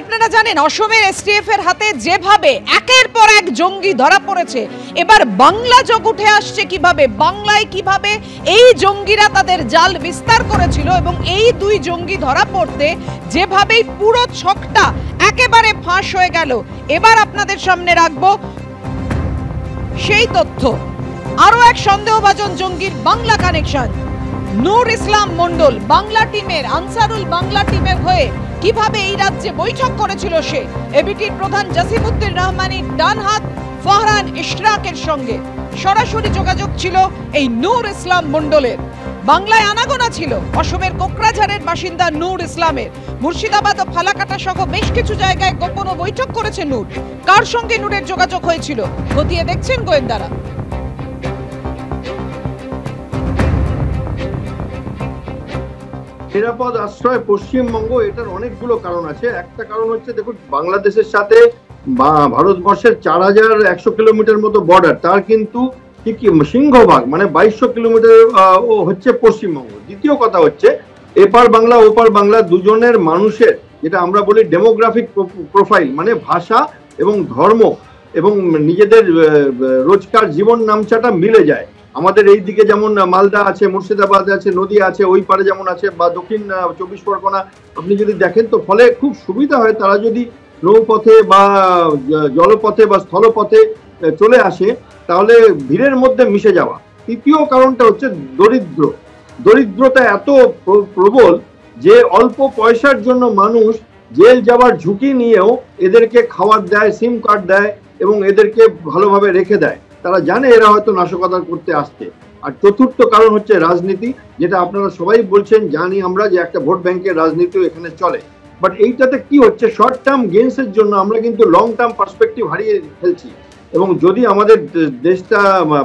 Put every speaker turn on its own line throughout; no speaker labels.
আপনারা জানেন অসমের এসটিএফ এর হাতে যেভাবে একের পর এক জঙ্গি ধরা পড়েছে, এবার বাংলা যোগ উঠে আসছে কিভাবে, বাংলায় কিভাবে এই জঙ্গিরা তাদের জাল বিস্তার করেছিল এবং এই দুই জঙ্গি ধরা পড়তে যেভাবেই পুরো ছকটা একেবারে ফাঁস হয়ে গেল। এবার আপনাদের সামনে রাখবো সেই তথ্য। আরো এক সন্দেহভাজন জঙ্গির বাংলা কানেকশন। নূর ইসলাম মন্ডল বাংলা টিমের, আনসারুল বাংলা টিমের হয়ে কিভাবে এই রাজ্যে বৈঠক করেছিল সে। এবিটির প্রধান জাসিমউদ্দিন রহমানের ডান হাত ফারহান ইশরাকের সঙ্গে সরাসরি যোগাযোগ ছিল এই নূর ইসলাম মন্ডলের। বাংলায় আনাগোনা ছিল অসমের কোকরাঝাড়ের বাসিন্দা নূর ইসলামের। মুর্শিদাবাদ ও ফালাকাটা সহ বেশ কিছু জায়গায় গোপন বৈঠক করেছে নূর। কার সঙ্গে নূরের যোগাযোগ হয়েছিল খতিয়ে দেখছেন গোয়েন্দারা।
নিরাপদ আশ্রয় পশ্চিমবঙ্গ, এটার অনেকগুলো কারণ আছে। একটা কারণ হচ্ছে, দেখুন, বাংলাদেশের সাথে ভারতবর্ষের 4100 কিলোমিটার মতো বর্ডার, তার কিন্তু সিংহভাগ মানে 2200 কিলোমিটার হচ্ছে পশ্চিমবঙ্গ। দ্বিতীয় কথা হচ্ছে, এপার বাংলা ওপার বাংলা দুজনের মানুষের, যেটা আমরা বলি ডেমোগ্রাফিক প্রোফাইল, মানে ভাষা এবং ধর্ম এবং নিজেদের রোজকার জীবন নামচাটা মিলে যায়। আমাদের এই দিকে যেমন মালদা আছে, মুর্শিদাবাদ আছে, নদীয়া আছে, ওই পারে যেমন আছে, বা দক্ষিণ 24 পরগনা আপনি যদি দেখেন, তো ফলে খুব সুবিধা হয় তারা যদি নৌপথে বা জলপথে বা স্থলপথে চলে আসে, তাহলে ভিড়ের মধ্যে মিশে যাওয়া। তৃতীয় কারণটা হচ্ছে দরিদ্রতা এত প্রবল যে অল্প পয়সার জন্য মানুষ জেল যাওয়ার ঝুঁকি নিয়েও এদেরকে খাবার দেয়, সিম কার্ড দেয় এবং এদেরকে ভালোভাবে রেখে দেয়। তারা জানে এরা হয়তো নাশকতা করতে আসছে। আর চতুর্থ কারণ হচ্ছে রাজনীতি, যেটা আপনারা সবাই বলছেন, জানি আমরা, যে একটা ভোট ব্যাংকের রাজনীতিও এখানে চলে। বাট এইটাতে কি হচ্ছে, শর্ট টার্ম গেইনসের জন্য আমরা কিন্তু লং টার্ম পার্সপেক্টিভ হারিয়ে ফেলছি। এবং যদি আমাদের দেশটা,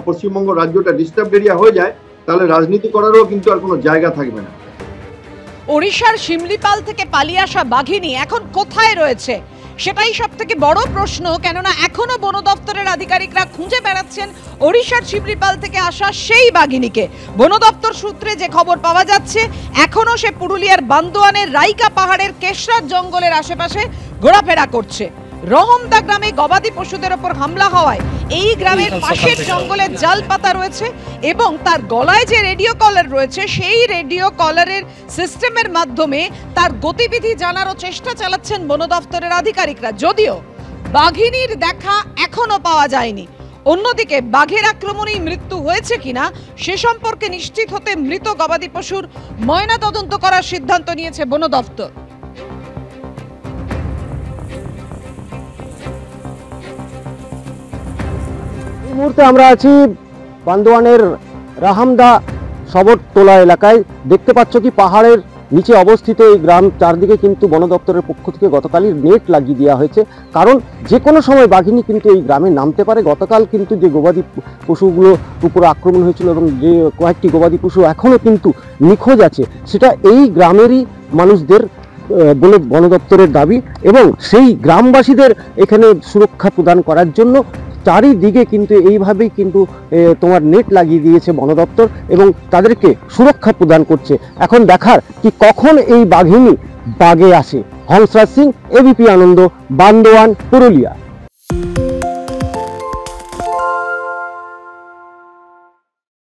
পশ্চিমবঙ্গ রাজ্যটা ডিস্টার্ব এরিয়া হয়ে যায়, তাহলে রাজনীতি করারও কিন্তু আর কোনো জায়গা থাকবে না।
ওড়িশার শিমলিপাল থেকে পালিয়ে আসা বাঘিনী এখন কোথায় রয়েছে সেটাই সব থেকে বড় প্রশ্ন। কেননা এখনো বন দপ্তরের আধিকারিকরা খুঁজে বেড়াচ্ছেন ওড়িশার শিমলিপাল থেকে আসা সেই বাঘিনীকে। বন দপ্তর সূত্রে যে খবর পাওয়া যাচ্ছে, এখনো সে পুরুলিয়ার বান্দোয়ানের রাইকা পাহাড়ের কেশরার জঙ্গলের আশেপাশে ঘোরাফেরা করছে। রহমদা গ্রামে গবাদি পশুদের ওপর হামলা হওয়ায় এই গ্রামের পাশের জঙ্গলে জাল পাতা রয়েছে এবং তার গলায় যে রেডিও কলার রয়েছে, সেই রেডিও কলারের সিস্টেমের মাধ্যমে তার গতিবিধি জানারও চেষ্টা চালাচ্ছেন বন দপ্তরের আধিকারিকরা। যদিও বাঘিনীর দেখা এখনো পাওয়া যায়নি। অন্যদিকে বাঘের আক্রমণেই মৃত্যু হয়েছে কিনা সে সম্পর্কে নিশ্চিত হতে মৃত গবাদি পশুর ময়নাতদন্ত করার সিদ্ধান্ত নিয়েছে বন দপ্তর।
এই মুহূর্তে আমরা আছি বান্দোয়ানের রাহামদা সবরতলা এলাকায়। দেখতে পাচ্ছ কি পাহাড়ের নিচে অবস্থিত এই গ্রাম, চারদিকে কিন্তু বন দপ্তরের পক্ষ থেকে গতকালই নেট লাগিয়ে দেওয়া হয়েছে, কারণ যে কোনো সময় বাঘিনী কিন্তু এই গ্রামে নামতে পারে। গতকাল কিন্তু যে গবাদি পশুগুলো উপর আক্রমণ হয়েছিল এবং যে কয়েকটি গবাদি পশু এখনও কিন্তু নিখোঁজ আছে, সেটা এই গ্রামেরই মানুষদের বলে বন দপ্তরের দাবি। এবং সেই গ্রামবাসীদের এখানে সুরক্ষা প্রদান করার জন্য চারিদিকে কিন্তু এইভাবেই কিন্তু তোমার নেট লাগিয়ে দিয়েছে বন দপ্তর এবং তাদেরকে সুরক্ষা প্রদান করছে। এখন দেখার কি কখন এই বাঘিনী বাগে আসে। হংসরাজ সিং, এবিপি আনন্দ, বান্দোয়ান, পুরুলিয়া।